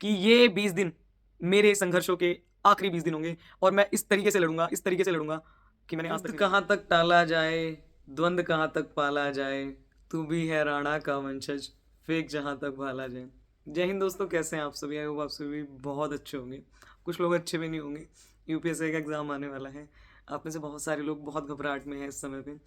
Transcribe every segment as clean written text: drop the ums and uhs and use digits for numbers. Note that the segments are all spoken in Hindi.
कि ये 20 दिन मेरे संघर्षों के आखिरी 20 दिन होंगे और मैं इस तरीके से लड़ूंगा, इस तरीके से लड़ूंगा कि मैंने आज तक कहाँ तक टाला जाए, द्वंद कहाँ तक पाला जाए, तू भी है राणा का वंशज, फेंक जहाँ तक भाला जाए। जय हिंद दोस्तों, कैसे हैं आप सभी? आई होप आप सभी बहुत अच्छे होंगे। कुछ लोग अच्छे भी नहीं होंगे। यूपीएससी का एग्ज़ाम आने वाला है। आप में से बहुत सारे लोग बहुत घबराहट में हैं इस समय पे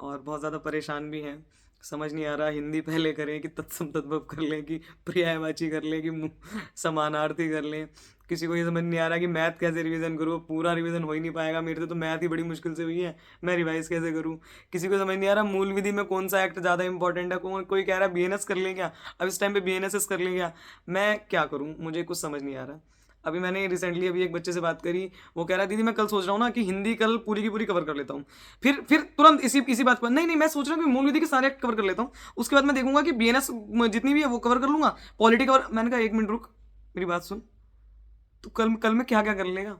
और बहुत ज़्यादा परेशान भी हैं। समझ नहीं आ रहा हिंदी पहले करें कि तत्सम तद्भव कर लें, कि पर्यायवाची कर लें, कि समानार्थी कर लें। किसी को ये समझ नहीं आ रहा कि मैथ कैसे रिवीजन करूँ। पूरा रिवीजन हो ही नहीं पाएगा मेरे से, तो मैथ ही बड़ी मुश्किल से हुई है, मैं रिवाइज कैसे करूँ। किसी को समझ नहीं आ रहा मूल विधि में कौन सा एक्ट ज़्यादा इंपॉर्टेंट है। कोई कह रहा है बीएनएस कर लें क्या, अब इस टाइम पे बीएनएसएस कर लें क्या। मैं क्या करूँ, मुझे कुछ समझ नहीं आ रहा। अभी मैंने रिसेंटली अभी एक बच्चे से बात करी, वो कह रहा है दीदी मैं कल सोच रहा हूँ ना कि हिंदी कल पूरी की पूरी कवर कर लेता हूँ। फिर तुरंत इसी बात पर, नहीं नहीं मैं सोच रहा हूँ कि मूल विधि के सारे एक्ट कवर कर लेता हूँ, उसके बाद मैं देखूंगा कि बीएनएस जितनी भी है वो कवर कर लूंगा, पॉलिटी कवर। मैंने कहा 1 मिनट रुक, मेरी बात सुन, तो कल में क्या क्या कर लेगा।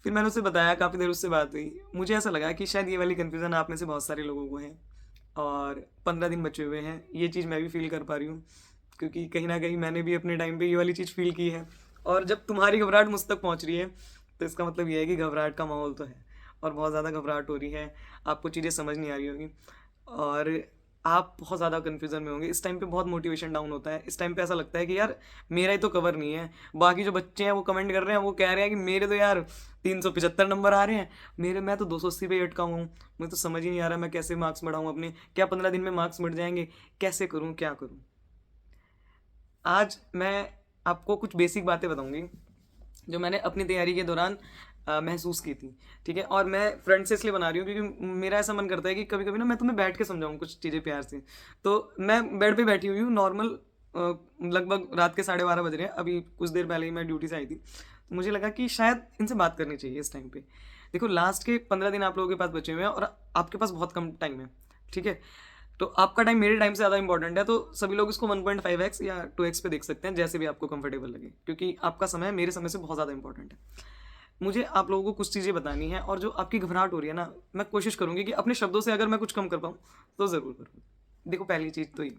फिर मैंने उससे बताया, काफ़ी देर उससे बात हुई। मुझे ऐसा लगा कि शायद ये वाली कन्फ्यूज़न आप में से बहुत सारे लोगों को है और 15 दिन बचे हुए हैं। ये चीज़ मैं भी फील कर पा रही हूँ, क्योंकि कहीं ना कहीं मैंने भी अपने टाइम पे ये वाली चीज़ फील की है। और जब तुम्हारी घबराहट मुझ तक पहुँच रही है तो इसका मतलब ये है कि घबराहट का माहौल तो है और बहुत ज़्यादा घबराहट हो रही है। आपको चीज़ें समझ नहीं आ रही होगी और आप बहुत ज़्यादा कन्फ्यूज़न में होंगे। इस टाइम पे बहुत मोटिवेशन डाउन होता है। इस टाइम पे ऐसा लगता है कि यार मेरा ही तो कवर नहीं है। बाकी जो बच्चे हैं वो कमेंट कर रहे हैं, वो कह रहे हैं कि मेरे तो यार 375 नंबर आ रहे हैं, मैं तो 280 पे ही अटका हूँ। मुझे तो समझ ही नहीं आ रहा मैं कैसे मार्क्स बढ़ाऊँ अपने। क्या 15 दिन में मार्क्स बढ़ जाएंगे? कैसे करूँ, क्या करूँ? आज मैं आपको कुछ बेसिक बातें बताऊंगी जो मैंने अपनी तैयारी के दौरान महसूस की थी। ठीक है, और मैं फ्रेंड से इसलिए बना रही हूँ क्योंकि मेरा ऐसा मन करता है कि कभी कभी ना मैं तुम्हें बैठ के समझाऊँ कुछ चीज़ें प्यार से। तो मैं बेड पे बैठी हुई हूँ नॉर्मल, लगभग रात के 12:30 बज रहे हैं। अभी कुछ देर पहले ही मैं ड्यूटी से आई थी, तो मुझे लगा कि शायद इनसे बात करनी चाहिए इस टाइम पे। देखो, लास्ट के 15 दिन आप लोगों के पास बचे हुए हैं और आपके पास बहुत कम टाइम है। ठीक है, तो आपका टाइम मेरे टाइम से ज़्यादा इंपॉर्टेंट है, तो सभी लोग इसको 1.5x या 2x पे देख सकते हैं, जैसे भी आपको कंफर्टेबल लगे, क्योंकि आपका समय मेरे समय से बहुत ज़्यादा इंपॉर्टेंट है। मुझे आप लोगों को कुछ चीज़ें बतानी है और जो आपकी घबराहट हो रही है ना, मैं कोशिश करूँगी कि अपने शब्दों से अगर मैं कुछ कम कर पाऊँ तो ज़रूर करूँ। देखो, पहली चीज़ तो ये,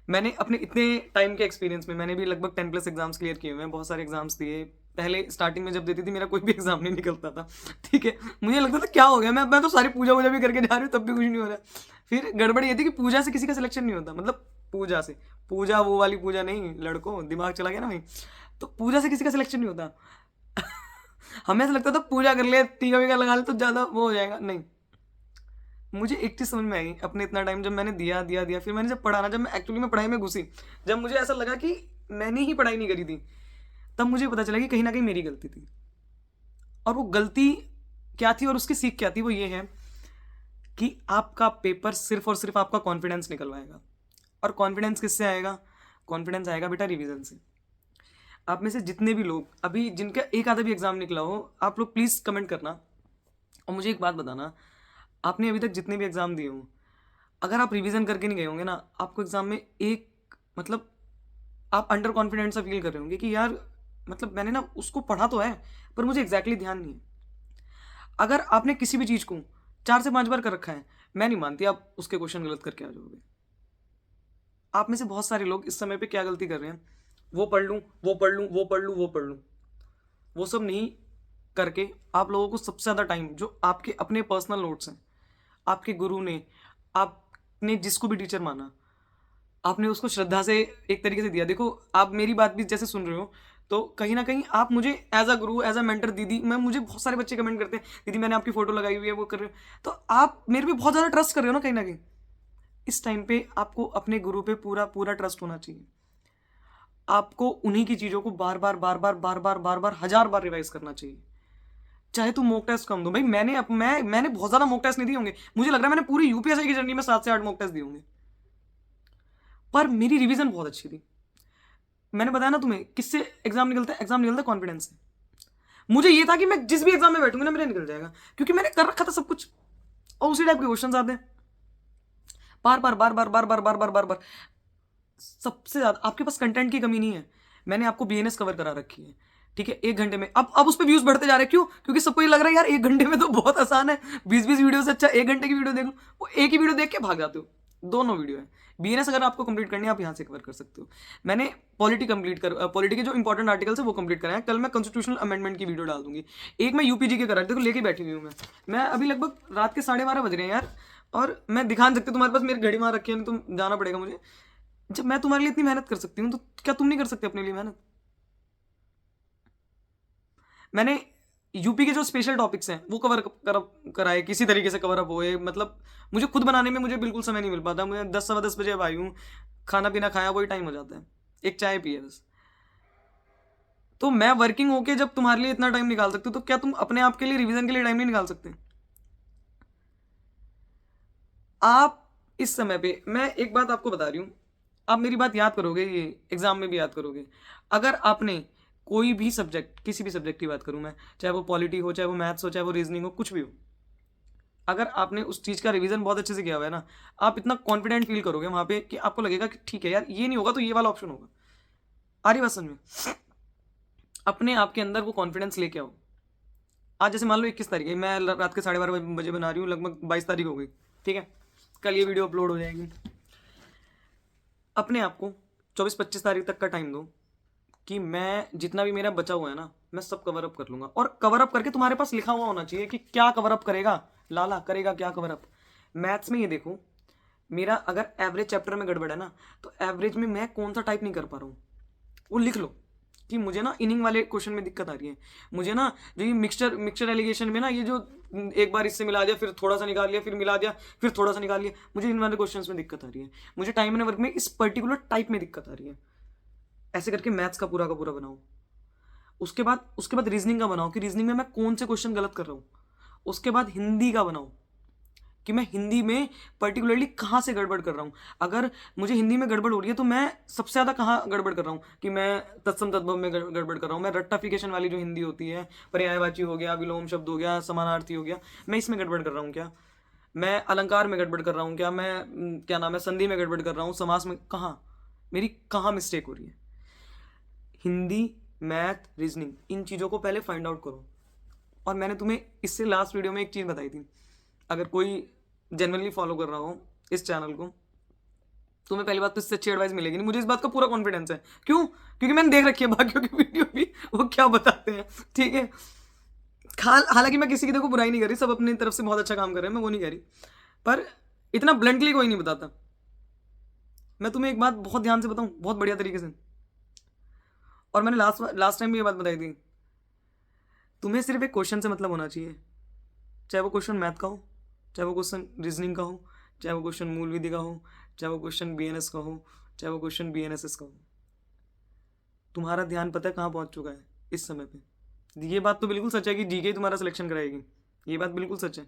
मैंने अपने इतने टाइम के एक्सपीरियंस में मैंने भी लगभग 10+ एग्जाम्स क्लियर किए हुए हैं, बहुत सारे एग्जाम्स दिए। पहले स्टार्टिंग में जब देती थी मेरा कोई भी एग्जाम नहीं निकलता था। ठीक है, मुझे लगता था क्या हो गया, मैं तो सारी पूजा वूजा भी करके जा रही हूँ तब भी कुछ नहीं हो रहा। फिर गड़बड़ ये थी कि पूजा से किसी का सिलेक्शन नहीं होता, मतलब पूजा से, पूजा वो वाली पूजा नहीं, लड़कों दिमाग चला गया ना भाई। तो पूजा से किसी का सिलेक्शन नहीं होता। हमें ऐसा लगता था पूजा कर ले, टीका वीका लगा ले तो ज़्यादा वो हो जाएगा। नहीं, मुझे एक चीज़ समझ में आई अपने इतना टाइम जब मैंने दिया दिया दिया, फिर मैंने जब पढ़ा ना, जब मैं एक्चुअली में पढ़ाई में घुसी, जब मुझे ऐसा लगा कि मैंने ही पढ़ाई नहीं करी थी, तब मुझे पता चला कि कहीं ना कहीं मेरी गलती थी। और वो गलती क्या थी और उसकी सीख क्या थी, वो ये है कि आपका पेपर सिर्फ और सिर्फ आपका कॉन्फिडेंस निकलवाएगा। और कॉन्फिडेंस किससे आएगा? कॉन्फिडेंस आएगा बेटा रिवीजन से। आप में से जितने भी लोग अभी जिनका एक आधा भी एग्जाम निकला हो, आप लोग प्लीज़ कमेंट करना और मुझे एक बात बताना, आपने अभी तक जितने भी एग्ज़ाम दिए हों, अगर आप रिवीजन करके नहीं गए होंगे ना, आपको एग्ज़ाम में एक, मतलब आप अंडर कॉन्फिडेंट सा फील कर रहे होंगे कि यार, मतलब मैंने ना उसको पढ़ा तो है पर मुझे एग्जैक्टली ध्यान नहीं है। अगर आपने किसी भी चीज़ को 4 से 5 बार कर रखा है, मैं नहीं मानती आप उसके क्वेश्चन गलत करके आ जाओगे। आप में से बहुत सारे लोग इस समय पे क्या गलती कर रहे हैं, वो पढ़ लूँ, वो पढ़ लूँ, वो पढ़ लूँ, वो पढ़ लूँ, वो सब नहीं करके आप लोगों को सबसे ज़्यादा टाइम जो आपके अपने पर्सनल नोट्स हैं, आपके गुरु ने, आपने जिसको भी टीचर माना, आपने उसको श्रद्धा से एक तरीके से दिया। देखो, आप मेरी बात भी जैसे सुन रहे हो, तो कहीं ना कहीं आप मुझे as a Guru, as a mentor, दीदी, मुझे बहुत सारे बच्चे कमेंट करते हैं दीदी मैंने आपकी फोटो लगाई हुई है, वो कर रहे हो, तो आप मेरे पे बहुत ज़्यादा ट्रस्ट कर रहे हो ना कहीं ना कहीं। इस टाइम पे आपको अपने गुरु पे पूरा पूरा ट्रस्ट होना चाहिए। आपको उन्हीं की चीज़ों को बार बार बार बार बार बार बार बार 1000 बार रिवाइज करना चाहिए। चाहे तुम मॉक टेस्ट कम दो भाई, मैंने बहुत ज़्यादा मॉक टेस्ट नहीं दिए होंगे, मुझे लग रहा है मैंने पूरी यूपीएससी की जर्नी में 7 से 8 मॉक टेस्ट दिए होंगे, पर मेरी रिवीजन बहुत अच्छी थी। मैंने बताया ना तुम्हें, किससे एग्जाम निकलता है? एग्जाम निकलता है कॉन्फिडेंस से। मुझे ये था कि मैं जिस भी एग्जाम में बैठूंगा ना मेरा निकल जाएगा, क्योंकि मैंने कर रखा था सब कुछ और उसी टाइप के क्वेश्चन आते हैं बार बार बार बार बार बार बार बार बार बार। सबसे ज्यादा आपके पास कंटेंट की कमी नहीं है। मैंने आपको बीएनएस कवर करा रखी है, ठीक है, 1 घंटे में। अब उस पर व्यूज बढ़ते जा रहे हैं, क्यों? क्योंकि सबको ये लग रहा है यार 1 घंटे में तो बहुत आसान है, 20-20 वीडियो से अच्छा 1 घंटे की वीडियो देख लो। वो एक ही वीडियो देख के भाग जाते हो। दोनों वीडियो है, बीएनएस अगर आपको कंप्लीट करनी है आप यहाँ से कवर कर सकते हो। मैंने पॉलिटी पॉलिटी के जो इंपॉर्टेंट आर्टिकल्स है वो कंप्लीट कराए हैं। कल मैं कॉन्स्टिट्यूशनल अमेंडमेंट की वीडियो डाल दूंगी। एक मैं यूपीजी के करा देखो लेके बैठी हुई हूँ मैं अभी लगभग रात के 12:30 बज रहे हैं यार, और मैं दिखा नहीं सकती तुम्हारे पास मेरी घड़ी वहाँ रखी है, नहीं तुम जाना पड़ेगा मुझे। जब मैं तुम्हारे लिए इतनी मेहनत कर सकती हूँ तो क्या तुम नहीं कर सकते अपने लिए मेहनत? मैंने यूपी के जो स्पेशल टॉपिक्स हैं वो कराए, किसी तरीके से कवर अप हुए। मतलब मुझे खुद बनाने में मुझे बिल्कुल समय नहीं मिल पाता। मुझे 10 सवा 10 बजे अब आई हूँ, खाना पीना खाया वही टाइम हो जाता है, एक चाय पिए बस। तो मैं वर्किंग होके जब तुम्हारे लिए इतना टाइम निकाल सकती हूँ तो क्या तुम अपने आप के लिए रिवीजन के लिए टाइम नहीं निकाल सकते? आप इस समय पे, मैं एक बात आपको बता रही हूँ, आप मेरी बात याद करोगे, ये एग्जाम में भी याद करोगे। अगर आपने कोई भी सब्जेक्ट, किसी भी सब्जेक्ट की बात करूँ मैं, चाहे वो पॉलिटी हो, चाहे वो मैथ्स हो, चाहे वो रीजनिंग हो, कुछ भी हो, अगर आपने उस चीज़ का रिवीजन बहुत अच्छे से किया हुआ है ना, आप इतना कॉन्फिडेंट फील करोगे वहाँ पे कि आपको लगेगा कि ठीक है यार, ये नहीं होगा तो ये वाला ऑप्शन होगा। आ रही बात समझ में? अपने आप के अंदर वो कॉन्फिडेंस लेके आओ। आज जैसे मान लो 21 तारीख है, मैं रात के 12:30 बजे बना रही हूँ, लगभग 22 तारीख हो गई, ठीक है, कल ये वीडियो अपलोड हो जाएगी। अपने आप को 24-25 तारीख तक का टाइम दो कि मैं जितना भी मेरा बचा हुआ है ना, मैं सब कवर अप कर लूंगा। और कवर अप करके तुम्हारे पास लिखा हुआ होना चाहिए कि क्या कवर अप करेगा लाला, करेगा क्या कवर अप। मैथ्स में ये देखो, मेरा अगर एवरेज चैप्टर में गड़बड़ है ना, तो एवरेज में मैं कौन सा टाइप नहीं कर पा रहा हूँ वो लिख लो कि मुझे ना इनिंग वाले क्वेश्चन में दिक्कत आ रही है। मुझे ना जो ये मिक्सचर एलिगेशन में ना, ये जो एक बार इससे मिला दिया, फिर थोड़ा सा निकाल लिया, फिर मिला दिया, फिर थोड़ा सा निकाल लिया, मुझे इन वाले क्वेश्चंस में दिक्कत आ रही है। मुझे टाइम एंड वर्क में इस पर्टिकुलर टाइप में दिक्कत आ रही है। ऐसे करके मैथ्स का पूरा बनाओ। उसके बाद रीजनिंग का बनाओ कि रीजनिंग में मैं कौन से क्वेश्चन गलत कर रहा हूँ। उसके बाद हिंदी का बनाओ कि मैं हिंदी में पर्टिकुलरली कहाँ से गड़बड़ कर रहा हूँ। अगर मुझे हिंदी में गड़बड़ हो रही है तो मैं सबसे ज़्यादा कहाँ गड़बड़ कर रहा हूँ कि मैं तत्सम तद्भव में गड़बड़ कर रहा हूँ, मैं रट्टाफिकेशन वाली जो हिंदी होती है, पर्यायवाची हो गया, विलोम शब्द हो गया, समानार्थी हो गया, मैं इसमें गड़बड़ कर रहा हूँ क्या? मैं अलंकार में गड़बड़ कर रहा हूँ क्या? मैं क्या नाम है, संधि में गड़बड़ कर रहा हूँ, समास में, कहाँ मेरी कहाँ मिस्टेक हो रही है? हिंदी, मैथ, रीजनिंग, इन चीज़ों को पहले फाइंड आउट करो। और मैंने तुम्हें इससे लास्ट वीडियो में एक चीज़ बताई थी, अगर कोई जनरली फॉलो कर रहा हो इस चैनल को, तुम्हें पहली बात तो इससे अच्छी एडवाइस मिलेगी नहीं। मुझे इस बात का पूरा कॉन्फिडेंस है। क्यों? क्योंकि मैंने देख रखी है बाकियों की वीडियो भी, वो क्या बताते हैं, ठीक है। हालांकि मैं किसी की देखो बुराई नहीं कर रही, सब अपनी तरफ से बहुत अच्छा काम कर रहे हैं, मैं वो नहीं कह रही, पर इतना ब्लंटली कोई नहीं बताता। मैं तुम्हें एक बात बहुत ध्यान से बताऊं, बहुत बढ़िया तरीके से, और मैंने लास्ट टाइम भी ये बात बताई थी, तुम्हें सिर्फ एक क्वेश्चन से मतलब होना चाहिए, चाहे वो क्वेश्चन मैथ का हो, चाहे वो क्वेश्चन रीजनिंग का हो, चाहे वो क्वेश्चन मूल विधि का हो, चाहे वो क्वेश्चन बीएनएस का हो, चाहे वो क्वेश्चन बीएनएसएस का हो। तुम्हारा ध्यान पता है कहाँ पहुँच चुका है इस समय पे? ये बात तो बिल्कुल सच है कि जीके ही तुम्हारा सिलेक्शन कराएगी, ये बात बिल्कुल सच है,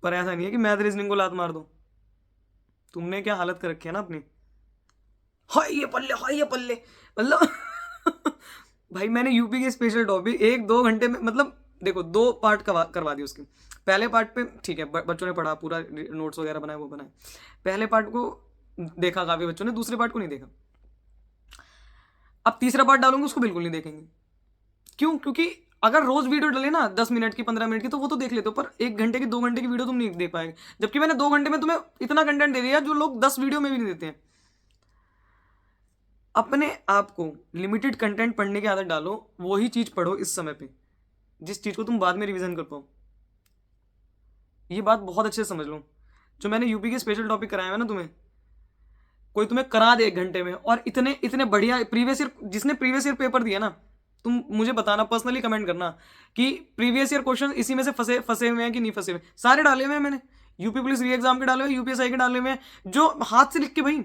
पर ऐसा नहीं है कि मैथ रीजनिंग को लात मार दो। तुमने क्या हालत कर रखी है ना अपनी, हाय ये पल्ले, हाय ये पल्ले, मतलब भाई मैंने यूपी के स्पेशल टॉपिक 1-2 घंटे में, मतलब देखो 2 पार्ट करवा दिए उसके। पहले पार्ट पे ठीक है बच्चों ने पढ़ा, पूरा नोट्स वगैरह बनाए, वो बनाए, पहले पार्ट को देखा काफी बच्चों ने, दूसरे पार्ट को नहीं देखा। अब तीसरा पार्ट डालूंगा उसको बिल्कुल नहीं देखेंगे। क्यों? क्योंकि अगर रोज वीडियो डले ना 10 मिनट की, 15 मिनट की, तो वो तो देख लेते हो, पर 1 घंटे की, 2 घंटे की वीडियो तुम नहीं देख पाएंगे। जबकि मैंने 2 घंटे में तुम्हें इतना कंटेंट दे दिया जो लोग 10 वीडियो में भी नहीं देते हैं। अपने आप को लिमिटेड कंटेंट पढ़ने की आदत डालो, वही चीज पढ़ो इस समय पे जिस चीज को तुम बाद में रिवीजन कर पाओ। ये बात बहुत अच्छे से समझ लो। जो मैंने यूपी के स्पेशल टॉपिक कराए हैं ना, कोई तुम्हें करा दे 1 घंटे में, और इतने इतने बढ़िया प्रीवियस ईयर, जिसने प्रीवियस ईयर पेपर दिया ना, तुम मुझे बताना, पर्सनली कमेंट करना कि प्रीवियस ईयर क्वेश्चन इसी में से फंसे हुए हैं कि नहीं फंसे हुए। सारे डाले हुए हैं मैंने, यूपी पुलिस री एग्जाम के डाले हुए, यूपीएसआई के डाले हुए हैं, जो हाथ से लिख के। भाई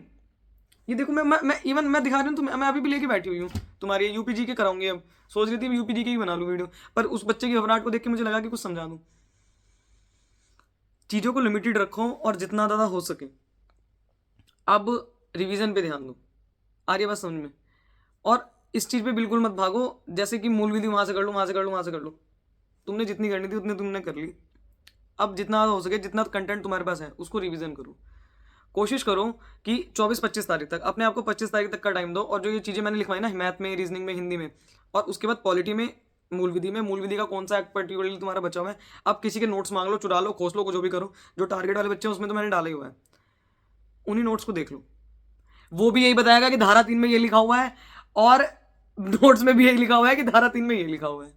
ये देखो, मैं इवन मैं दिखा रही हूँ तुम्हें, मैं अभी भी लेके बैठी हुई हूँ तुम्हारी यूपीजी के कराऊंगी। अब सोच रही थी यूपीजी के ही बना लूँ वीडियो, पर उस बच्चे की घबराहट को देख के मुझे लगा कि कुछ समझा दूँ। चीज़ों को लिमिटेड रखो और जितना ज़्यादा हो सके अब रिवीजन पे ध्यान दो। आ रही है बात समझ में? और इस चीज़ पे बिल्कुल मत भागो जैसे कि मूल विधि वहाँ से कर लो, वहाँ से कर लो, वहाँ से कर लो। तुमने जितनी करनी थी उतनी तुमने कर ली। अब जितना हो सके, जितना कंटेंट तुम्हारे पास है उसको रिवीजन करो। कोशिश करो कि 24-25 तारीख तक, अपने आप को 25 तारीख तक का टाइम दो। और जो ये चीज़ें मैंने लिखवाई ना, मैथ में, रीजनिंग में, हिंदी में, और उसके बाद पॉलिटी में, मूल विधि का कौन सा एक्ट पर्टिकुलरली तुम्हारा बचा हुआ है, आप किसी के नोट्स मांग लो, चुरा लो, खोस लो, जो भी करो। जो टारगेट वाले बच्चे हैं उसमें तो मैंने डाला ही हुआ है, उन्हीं नोट्स को देख लो। वो भी यही बताएगा कि धारा 3 में ये लिखा हुआ है, और नोट्स में भी यही लिखा हुआ है कि धारा 3 में ये लिखा हुआ है।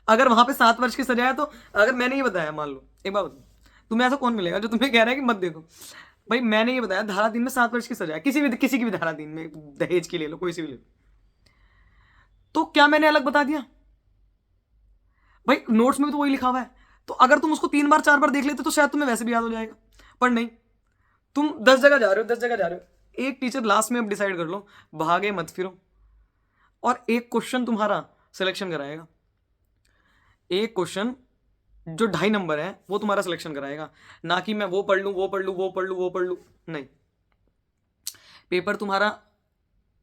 अगर वहां पे 7 वर्ष की सजा है, तो अगर मैंने ये बताया, मान लो, एक बात बताओ, तुम्हें ऐसा कौन मिलेगा जो तुम्हें कह रहा है कि मत देखो? भाई मैंने ये बताया धारा 3 में 7 वर्ष की सजा है, किसी की भी धारा 3 में, दहेज की ले लो, कोई सी भी ले लो, तो क्या मैंने अलग बता दिया? भाई नोट्स में भी तो वही लिखा हुआ है। तो अगर तुम उसको 3 बार 4 बार देख लेते तो शायद तुम्हें वैसे भी याद हो जाएगा, पर नहीं, तुम 10 जगह जा रहे हो, 10 जगह जा रहे हो। एक टीचर लास्ट में अब डिसाइड कर लो, भागे मत फिरो, और एक क्वेश्चन तुम्हारा सिलेक्शन कराएगा। एक क्वेश्चन जो 2.5 नंबर है वो तुम्हारा सिलेक्शन कराएगा, ना कि मैं वो पढ़ लूँ, वो पढ़ लूँ, वो पढ़ लूँ, वो पढ़ लूँ। नहीं, पेपर तुम्हारा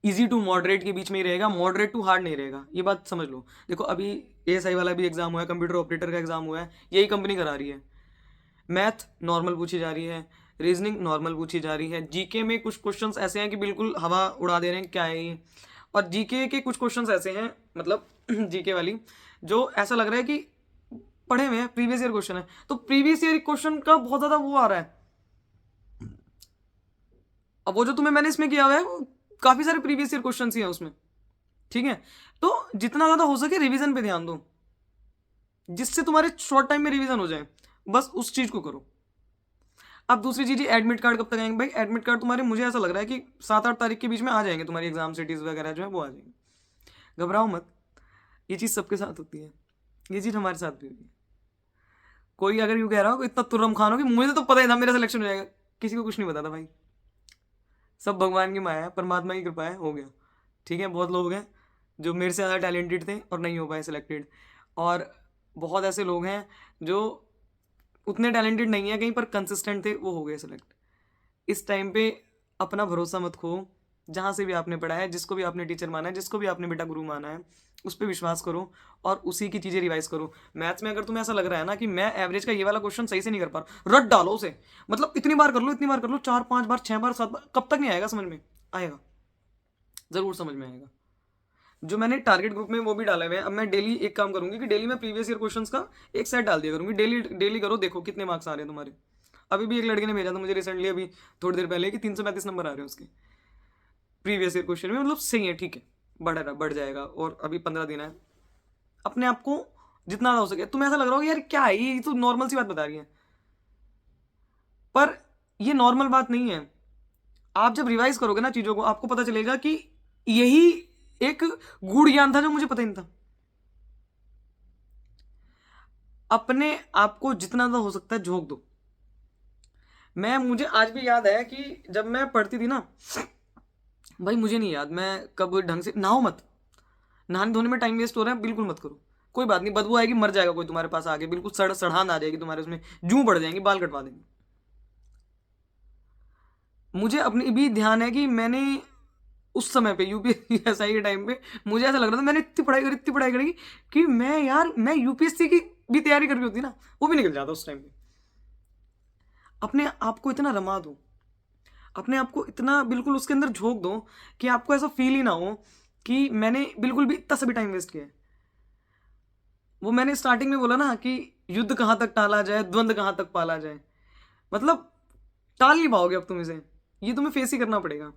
इजी टू मॉडरेट के बीच में ही रहेगा, मॉडरेट टू हार्ड नहीं रहेगा, ये बात समझ लो। देखो अभी एएसआई वाला भी एग्जाम हुआ है, कंप्यूटर ऑपरेटर का एग्जाम हुआ है, यही कंपनी करा रही है। मैथ नॉर्मल पूछी जा रही है, रीजनिंग नॉर्मल पूछी जा रही है, जीके में कुछ क्वेश्चंस ऐसे हैं कि बिल्कुल हवा उड़ा दे रहे हैं, क्या है ये। और जीके के कुछ क्वेश्चंस ऐसे हैं, मतलब जीके वाली, जो ऐसा लग रहा है कि पढ़े हुए हैं, प्रीवियस ईयर क्वेश्चन है। तो प्रीवियस ईयर क्वेश्चन का बहुत ज़्यादा वो आ रहा है। अब वो जो तुम्हें मैंने इसमें किया हुआ है, वो काफ़ी सारे प्रीवियस ईयर क्वेश्चन ही हैं उसमें, ठीक है। तो जितना ज़्यादा हो सके रिवीजन पे ध्यान दो, जिससे तुम्हारे शॉर्ट टाइम में रिवीजन हो जाए, बस उस चीज़ को करो। अब दूसरी चीज़, एडमिट कार्ड कब तक आएंगे? भाई एडमिट कार्ड तुम्हारे, मुझे ऐसा लग रहा है कि 7-8 तारीख के बीच में आ जाएंगे, तुम्हारी एग्जाम सिटीज़ वगैरह जो है वो आ जाएंगे। घबराओ मत, ये चीज़ सबके साथ होती है, ये चीज़ हमारे साथ भी हुई है। कोई अगर यूँ कह रहा हो इतना तुर्रम खान हो कि मुझे तो पता ही था मेरा सिलेक्शन हो जाएगा, किसी को कुछ नहीं पता था भाई। सब भगवान की माया है, परमात्मा की कृपा है, हो गया, ठीक है। बहुत लोग हैं जो मेरे से ज़्यादा टैलेंटेड थे और नहीं हो पाए सिलेक्टेड, और बहुत ऐसे लोग हैं जो उतने टैलेंटेड नहीं है कहीं पर, कंसिस्टेंट थे, वो हो गए सिलेक्ट। इस टाइम पे अपना भरोसा मत खो, जहाँ से भी आपने पढ़ा है, जिसको भी आपने टीचर माना है, जिसको भी आपने बेटा गुरु माना है, उस पर विश्वास करो और उसी की चीज़ें रिवाइज करो। मैथ्स में अगर तुम्हें ऐसा लग रहा है ना कि मैं एवरेज का ये वाला क्वेश्चन सही से नहीं कर पा रहा, रट डालो उसे, मतलब इतनी बार कर लो, इतनी बार कर लो, 4-5 बार, 6 बार, 7 बार, कब तक नहीं आएगा समझ में? आएगा, ज़रूर समझ में आएगा। जो मैंने टारगेट ग्रुप में वो भी डाला हुआ है। अब मैं डेली एक काम करूंगी कि डेली मैं प्रीवियस ईयर क्वेश्चंस का एक सेट डाल दिया करूंगी, डेली डेली करो, देखो कितने मार्क्स आ रहे हैं तुम्हारे। अभी भी एक लड़के ने भेजा था मुझे रिसेंटली, अभी थोड़ी देर पहले, कि 335 नंबर आ रहे हैं उसके प्रीवियस ईयर क्वेश्चन में। मतलब सही है, ठीक है, बढ़ जाएगा, और अभी 15 दिन है। अपने आप को जितना हो सके, तुम्हें ऐसा लग रहा होगा यार क्या है ये तो नॉर्मल सी बात बता रही है, पर ये नॉर्मल बात नहीं है। आप जब रिवाइज करोगे ना चीजों को, आपको पता चलेगा कि यही एक गूढ़ ज्ञान था जो मुझे पता ही नहीं था। अपने आप को जितना ज़्यादा हो सकता है झोंक दो। मुझे आज भी याद है कि जब मैं पढ़ती थी ना, भाई मुझे नहीं याद मैं कब ढंग से, नहाओ मत, नहाने धोने में टाइम वेस्ट हो रहा है, बिल्कुल मत करो। कोई बात नहीं, बदबू आएगी, मर जाएगा कोई तुम्हारे पास आगे, बिल्कुल सड़ान आ जाएगी तुम्हारे उसमें, जूं बढ़ जाएंगी, बाल कटवा देंगे। मुझे अपनी भी ध्यान है कि मैंने उस समय पे यूपीएससी के टाइम पे मुझे ऐसा लग रहा था, मैंने इतनी पढ़ाई करी कि मैं यूपीएससी की भी तैयारी कर रही होती ना, वो भी निकल जाता उस टाइम पे। अपने आप को इतना रमा दो, अपने आप को इतना बिल्कुल उसके अंदर झोंक दो कि आपको ऐसा फील ही ना हो कि मैंने बिल्कुल भी इतना सभी टाइम वेस्ट किया है। वो मैंने स्टार्टिंग में बोला ना कि युद्ध कहाँ तक टाला जाए, द्वंद्व कहाँ तक पाला जाए, मतलब टाल नहीं पाओगे अब तुम इसे, ये तुम्हें फेस ही करना पड़ेगा।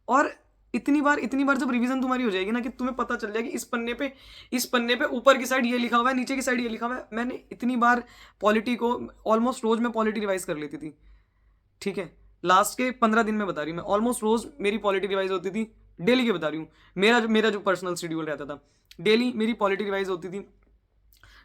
और इतनी बार जब रिवीजन तुम्हारी हो जाएगी ना कि तुम्हें पता चल जाएगी इस पन्ने पे ऊपर की साइड ये लिखा हुआ है, नीचे की साइड ये लिखा हुआ है। मैंने इतनी बार पॉलिटी को, ऑलमोस्ट रोज मैं पॉलिटी रिवाइज कर लेती थी, ठीक है। लास्ट के 15 दिन में बता रही हूँ, मैं ऑलमोस्ट रोज मेरी पॉलिटी रिवाइज होती थी, डेली की बता रही हूँ। मेरा जो पर्सनल शेड्यूल रहता था, डेली मेरी पॉलिटी रिवाइज होती थी।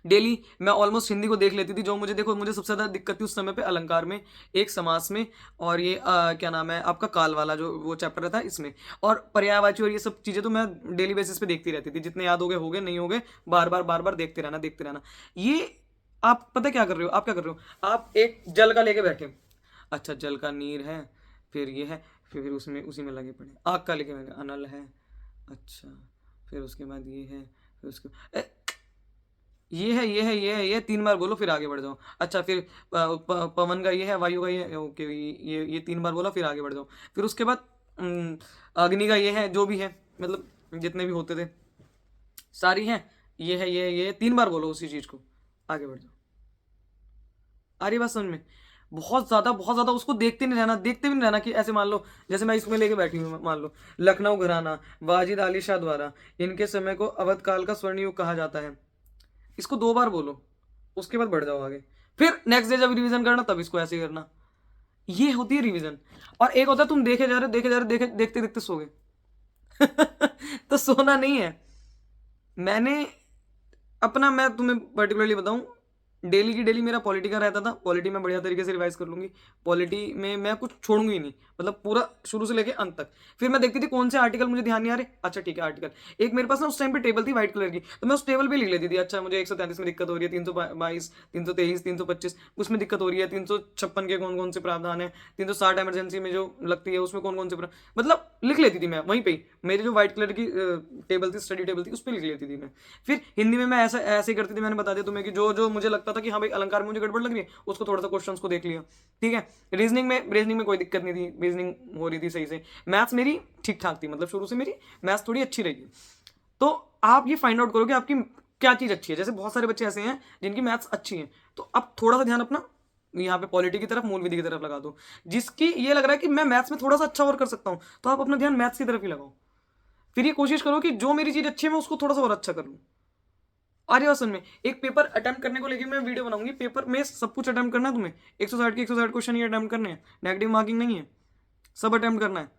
डेली मैं ऑलमोस्ट हिंदी को देख लेती थी, जो मुझे सबसे ज़्यादा दिक्कत थी उस समय पे अलंकार में, एक समास में, और ये क्या नाम है आपका, काल वाला जो वो चैप्टर था इसमें, और पर्यायवाची और ये सब चीज़ें तो मैं डेली बेसिस पे देखती रहती थी। जितने याद हो गए, नहीं हो गए, बार बार देखते रहना। ये आप पता क्या कर रहे हो, आप क्या कर रहे हो, आप एक जल का लेके बैठे, अच्छा जल का नीर है, फिर ये है, फिर उसमें उसी में लगे पड़े। आग का लेके बैठे, अनल है, अच्छा, फिर उसके बाद ये है, फिर उसके ये 3 बार बोलो, फिर आगे बढ़ जाओ। अच्छा, फिर पवन का ये है, वायु का ये है, ओके, ये 3 बार बोला, फिर आगे बढ़ जाओ। फिर उसके बाद अग्नि का ये है, जो भी है, मतलब जितने भी होते थे सारी हैं, ये है, ये 3 बार बोलो उसी चीज़ को, आगे बढ़ जाओ। आ रही बात समझ में? बहुत ज़्यादा उसको देखते नहीं रहना, देखते भी नहीं रहना कि ऐसे मान लो जैसे मैं इसमें लेके बैठी हूँ, मान लो लखनऊ घराना वाजिद अली शाह द्वारा, इनके समय को अवध काल का स्वर्ण युग कहा जाता है। इसको 2 बार बोलो, उसके बाद बढ़ जाओ आगे। फिर नेक्स्ट डे जब रिवीजन करना तब इसको ऐसे ही करना। ये होती है रिवीजन। और एक होता है तुम देखे जा रहे हो, देखे जा रहे हो, देखते देखते सो गए। तो सोना नहीं है। मैंने अपना, मैं तुम्हें पर्टिकुलरली बताऊं, डेली की डेली मेरा पॉलिटी का रहता था। पॉलिटी में बढ़िया तरीके से रिवाइज कर लूंगी। पॉलिटी में मैं कुछ छोड़ूंगी ही नहीं, मतलब पूरा शुरू से लेके अंत तक। फिर मैं देखती थी कौन से आर्टिकल मुझे ध्यान नहीं आ रहे, अच्छा ठीक है आर्टिकल। एक मेरे पास ना उस टाइम पे टेबल थी व्हाइट कलर की, तो मैं उस टेबल पे लिख लेती थी, अच्छा मुझे 133 में दिक्कत हो रही है, 322, 323, 325 उसमें दिक्कत हो रही है, 356 के कौन कौन से प्रावधान है, 360 इमरजेंसी में जो लगती है उसमें कौन कौन से मतलब लिख लेती थी मैं वहीं पे ही। मेरी जो व्हाइट कलर की टेबल थी, स्टडी टेबल थी, उस पर लिख लेती थी मैं। फिर हिंदी में मैं ऐसा ऐसे ही करती थी, मैंने बता दिया तुम्हें कि जो जो मुझे लगता था कि हाँ भाई अलंकार में मुझे गड़बड़ लग रही है, उसको थोड़ा सा क्वेश्चंस को देख लिया। ठीक है, रीजनिंग में कोई दिक्कत नहीं थी, रीजनिंग हो रही थी सही से। मैथ्स मेरी ठीक ठाक थी, मतलब शुरू से मेरी मैथ्स थोड़ी अच्छी रही। तो आप ये फाइंड आउट करो कि आपकी क्या चीज़ अच्छी है। जैसे बहुत सारे बच्चे ऐसे हैं जिनकी मैथ्स अच्छी है, तो अब थोड़ा सा ध्यान अपना यहाँ पे पॉलिटी की तरफ, मूल विधि की तरफ लगा दो। जिसकी ये लग रहा है कि मैं मैथ्स में थोड़ा सा अच्छा और कर सकता हूँ, तो आप अपना ध्यान मैथ्स की तरफ ही लगाओ। फिर ये कोशिश करो कि जो मेरी चीज़ अच्छी है मैं उसको थोड़ा सा और अच्छा कर लूँ। आर्यवासन में एक पेपर अटेम्प्ट करने को लेकर मैं वीडियो बनाऊंगी। पेपर में सब कुछ अटेम्प्ट करना है तुम्हें, 160 के 160 क्वेश्चन ही अटेम्प्ट करने हैं, नेगेटिव मार्किंग नहीं है, सब अटेम्प्ट करना है।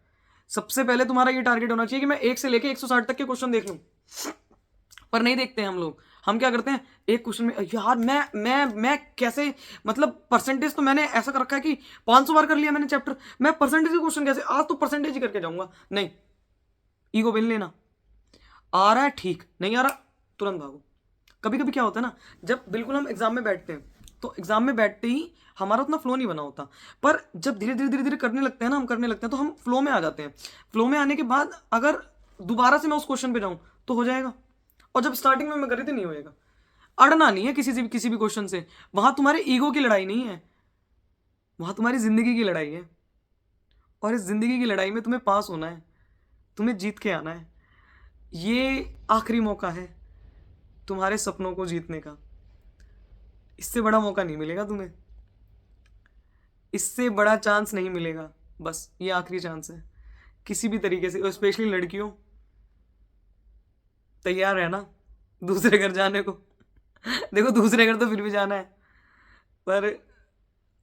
सबसे पहले तुम्हारा ये टारगेट होना चाहिए कि मैं 1 से लेके 160 तक के क्वेश्चन देख लूं। पर नहीं देखते हैं हम लोग। हम क्या करते हैं, एक क्वेश्चन में यार मैं कैसे, मतलब परसेंटेज तो मैंने ऐसा कर रखा है कि 500 बार कर लिया मैंने चैप्टर, मैं परसेंटेज के क्वेश्चन कैसे, आज तो परसेंटेज ही करके जाऊंगा। नहीं, ईगो बिल लेना। आ रहा है ठीक, नहीं आ रहा तुरंत भागो। कभी कभी क्या होता है ना, जब बिल्कुल हम एग्जाम में बैठते हैं, तो एग्जाम में बैठते ही हमारा उतना फ्लो नहीं बना होता। पर जब धीरे धीरे धीरे धीरे करने लगते हैं ना, हम करने लगते हैं, तो हम फ्लो में आ जाते हैं। फ्लो में आने के बाद अगर दोबारा से मैं उस क्वेश्चन पे जाऊं तो हो जाएगा, और जब स्टार्टिंग में मैं कर रही थी नहीं होएगा। अड़ना नहीं है किसी भी क्वेश्चन से। वहां तुम्हारे ईगो की लड़ाई नहीं है, वहां तुम्हारी जिंदगी की लड़ाई है। और इस जिंदगी की लड़ाई में तुम्हें पास होना है, तुम्हें जीत के आना है। ये आखिरी मौका है तुम्हारे सपनों को जीतने का। इससे बड़ा मौका नहीं मिलेगा तुम्हें, इससे बड़ा चांस नहीं मिलेगा। बस ये आखिरी चांस है किसी भी तरीके से। और स्पेशली लड़कियों, तैयार है ना दूसरे घर जाने को। देखो दूसरे घर तो फिर भी जाना है, पर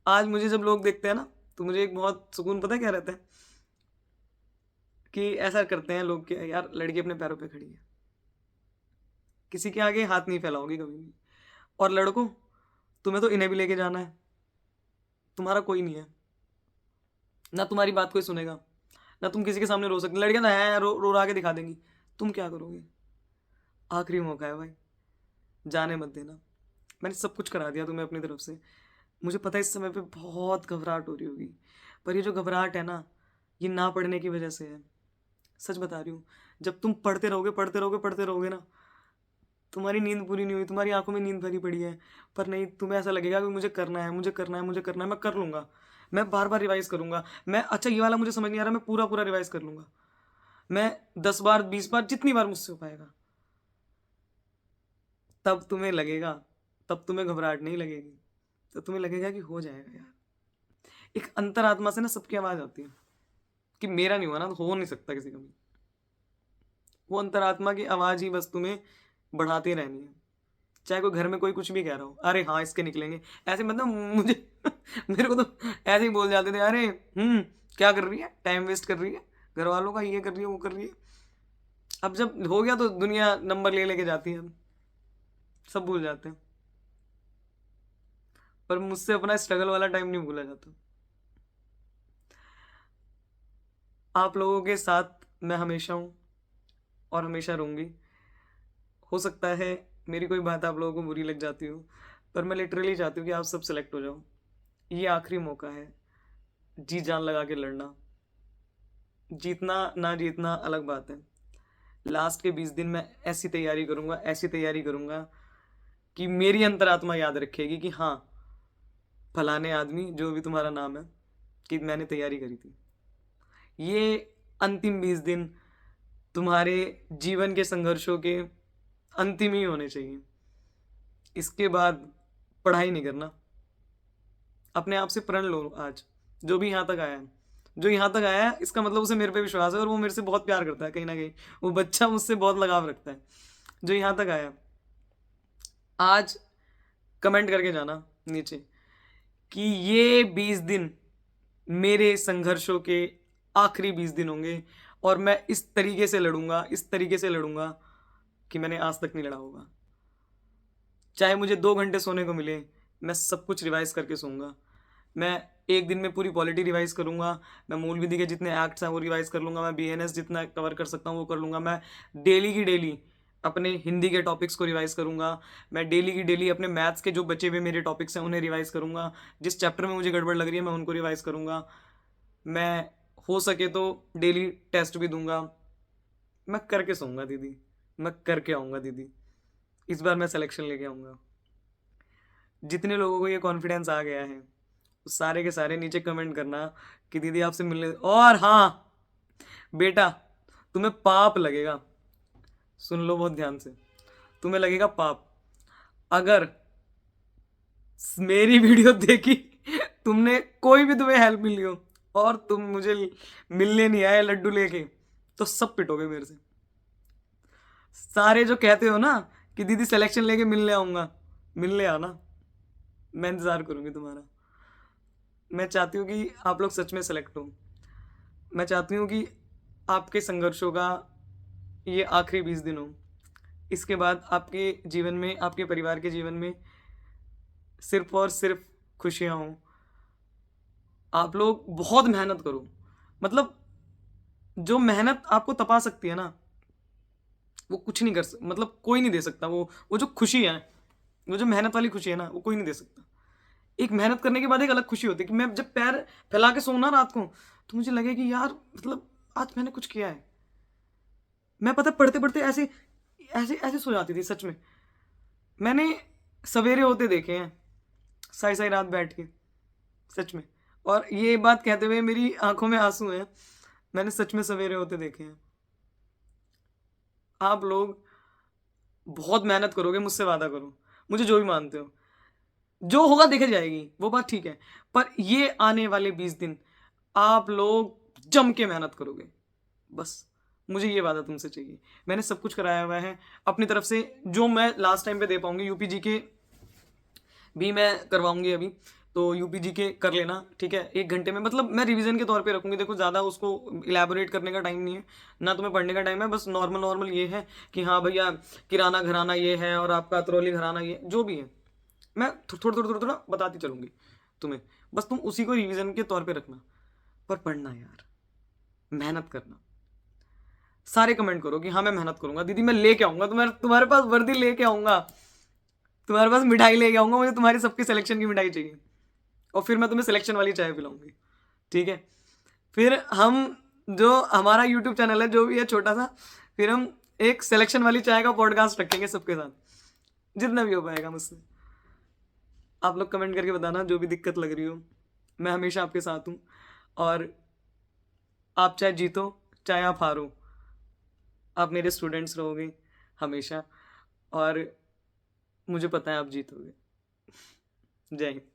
आज मुझे जब लोग देखते हैं ना, तो मुझे एक बहुत सुकून, पता है क्या रहता है, कि ऐसा करते हैं लोग कि यार लड़की अपने पैरों पे खड़ी है, किसी के आगे हाथ नहीं फैलाओगी कभी भी। और लड़कों, तुम्हें तो इन्हें भी लेके जाना है, तुम्हारा कोई नहीं है ना, तुम्हारी बात कोई सुनेगा ना, तुम किसी के सामने रो सकते। लड़कियां ना है रो रा के दिखा देंगी, तुम क्या करोगे। आखिरी मौका है भाई, जाने मत देना। मैंने सब कुछ करा दिया तुम्हें अपनी तरफ से। मुझे पता है इस समय पे बहुत घबराहट हो रही होगी, पर ये जो घबराहट है ना, ये ना पढ़ने की वजह से है। सच बता रही हूँ, जब तुम पढ़ते रहोगे पढ़ते रहोगे पढ़ते रहोगे ना, तुम्हारी नींद पूरी नहीं हुई, तुम्हारी आंखों में नींद भरी पड़ी है, पर नहीं, तुम्हें ऐसा लगेगा कि मुझे करना है, मुझे करना है, मुझे करना है, मैं कर लूँगा, मैं बार बार रिवाइज करूँगा। मैं, अच्छा ये वाला मुझे समझ नहीं आ रहा, मैं पूरा पूरा रिवाइज कर लूँगा। मैं 10 बार 20 बार जितनी बार मुझसे हो पाएगा। तब तुम्हें लगेगा, तब तुम्हें घबराहट नहीं लगेगी, तो तुम्हें लगेगा कि हो जाएगा यार। एक अंतरात्मा से ना सबकी आवाज़ आती है कि मेरा नहीं हुआ ना तो हो नहीं सकता किसी का भी। वो अंतरात्मा की आवाज़ ही बस तुम्हें बढ़ाती रहनी है। चाहे कोई घर में कोई कुछ भी कह रहा हो, अरे हाँ इसके निकलेंगे, ऐसे मतलब मुझे मेरे को तो ऐसे ही बोल जाते थे, अरे क्या कर रही है, टाइम वेस्ट कर रही है, घर वालों का ये कर रही है वो कर रही है। अब जब हो गया तो दुनिया नंबर ले लेके जाती है, अब सब भूल जाते हैं। पर मुझसे अपना स्ट्रगल वाला टाइम नहीं भूला जाता। आप लोगों के साथ मैं हमेशा हूँ और हमेशा रहूँगी। हो सकता है मेरी कोई बात आप लोगों को बुरी लग जाती हो, पर मैं लिटरली चाहती हूँ कि आप सब सेलेक्ट हो जाओ। ये आखिरी मौका है, जी जान लगा के लड़ना। जीतना ना जीतना अलग बात है, लास्ट के 20 दिन मैं ऐसी तैयारी करूँगा, ऐसी तैयारी करूँगा कि मेरी अंतरात्मा याद रखेगी कि हाँ फलाने आदमी जो भी तुम्हारा नाम है, कि मैंने तैयारी करी थी। ये अंतिम 20 दिन तुम्हारे जीवन के संघर्षों के अंतिम ही होने चाहिए। इसके बाद पढ़ाई नहीं करना, अपने आप से प्रण लो आज। जो भी यहाँ तक आया है, जो यहाँ तक आया है, इसका मतलब उसे मेरे पे विश्वास है और वो मेरे से बहुत प्यार करता है। कहीं ना कहीं वो बच्चा मुझसे बहुत लगाव रखता है। जो यहाँ तक आया, आज कमेंट करके जाना नीचे कि ये 20 दिन मेरे संघर्षों के आखिरी 20 दिन होंगे और मैं इस तरीके से लड़ूंगा, इस तरीके से लड़ूंगा कि मैंने आज तक नहीं लड़ा होगा। चाहे मुझे 2 घंटे सोने को मिले, मैं सब कुछ रिवाइज करके सोऊंगा। मैं एक दिन में पूरी पॉलिटी रिवाइज करूंगा। मैं मूल विधि के जितने एक्ट्स हैं वो रिवाइज कर लूंगा। मैं बीएनएस जितना कवर कर सकता हूँ वो कर लूंगा। मैं डेली की डेली अपने हिंदी के टॉपिक्स को रिवाइज करूंगा। मैं डेली की डेली अपने मैथ्स के जो बचे हुए मेरे टॉपिक्स हैं उन्हें रिवाइज करूंगा। जिस चैप्टर में मुझे गड़बड़ लग रही है मैं उनको रिवाइज करूंगा। मैं हो सके तो डेली टेस्ट भी दूंगा। मैं करके सोऊंगा दीदी, मैं करके आऊँगा दीदी। इस बार मैं सिलेक्शन लेके आऊँगा। जितने लोगों को ये कॉन्फिडेंस आ गया है वो सारे के सारे नीचे कमेंट करना कि दीदी आपसे मिलने। और हाँ बेटा, तुम्हें पाप लगेगा, सुन लो बहुत ध्यान से, तुम्हें लगेगा पाप अगर मेरी वीडियो देखी, तुमने कोई भी तुम्हें हेल्प मिली हो और तुम मुझे मिलने नहीं आए लड्डू लेके, तो सब पिटोगे मेरे से। सारे जो कहते हो ना कि दीदी सिलेक्शन लेके मिलने आऊंगा, मिलने आना, मैं इंतजार करूंगी तुम्हारा। मैं चाहती हूँ कि आप लोग सच में सेलेक्ट हो। मैं चाहती हूँ कि आपके संघर्षों का ये आखिरी 20 दिन हो। इसके बाद आपके जीवन में, आपके परिवार के जीवन में सिर्फ और सिर्फ खुशियाँ हों। आप लोग बहुत मेहनत करो। मतलब जो मेहनत आपको तपा सकती है ना, वो कुछ नहीं कर सकता, मतलब कोई नहीं दे सकता। वो जो खुशी है, वो जो मेहनत वाली खुशी है ना, वो कोई नहीं दे सकता। एक मेहनत करने के बाद एक अलग खुशी होती है कि मैं जब पैर फैला के सोऊं ना रात को, तो मुझे लगे कि यार मतलब आज मैंने कुछ किया है। मैं पता पढ़ते पढ़ते ऐसे ऐसे ऐसे सो जाती थी सच में। मैंने सवेरे होते देखे हैं सारी सारी रात बैठ के, सच में। और ये बात कहते हुए मेरी आंखों में आंसू हैं। मैंने सच में सवेरे होते देखे हैं। आप लोग बहुत मेहनत करोगे, मुझसे वादा करो, मुझे जो भी मानते हो। जो होगा देखा जाएगी, वो बात ठीक है। पर ये आने वाले 20 दिन आप लोग जम के मेहनत करोगे, बस मुझे ये वादा तुमसे चाहिए। मैंने सब कुछ कराया हुआ है अपनी तरफ से, जो मैं लास्ट टाइम पे दे पाऊंगी। यूपीजी के भी मैं करवाऊंगी अभी, तो यूपीजी के कर लेना, ठीक है। 1 घंटे में, मतलब मैं रिवीजन के तौर पे रखूंगी। देखो ज़्यादा उसको इलेबोरेट करने का टाइम नहीं है ना, तुम्हें पढ़ने का टाइम है। बस नॉर्मल नॉर्मल ये है कि हाँ भैया किराना घराना ये है और आपका अतरौली घराना ये जो भी है, मैं थोड़ा थोड़ा थोड़ा थोड़ा बताती चलूंगी तुम्हें। बस तुम उसी को रिवीजन के तौर पे रखना, पर पढ़ना यार, मेहनत करना। सारे कमेंट करो कि हाँ मैं मेहनत करूंगा दीदी, मैं लेके आऊंगा तुम्हारे पास वर्दी लेके आऊंगा, तुम्हारे पास मिठाई लेके आऊंगा। मुझे तुम्हारी सबकी सिलेक्शन की मिठाई चाहिए और फिर मैं तुम्हें सिलेक्शन वाली चाय पिलाऊंगी, ठीक है। फिर हम, जो हमारा यूट्यूब चैनल है जो भी है छोटा सा, फिर हम एक सिलेक्शन वाली चाय का पॉडकास्ट रखेंगे सबके साथ, जितना भी हो पाएगा मुझसे। आप लोग कमेंट करके बताना जो भी दिक्कत लग रही हो, मैं हमेशा आपके साथ हूँ। और आप चाहे जीतो चाहे आप हारो, आप मेरे स्टूडेंट्स रहोगे हमेशा, और मुझे पता है आप जीतोगे। जय हिंद।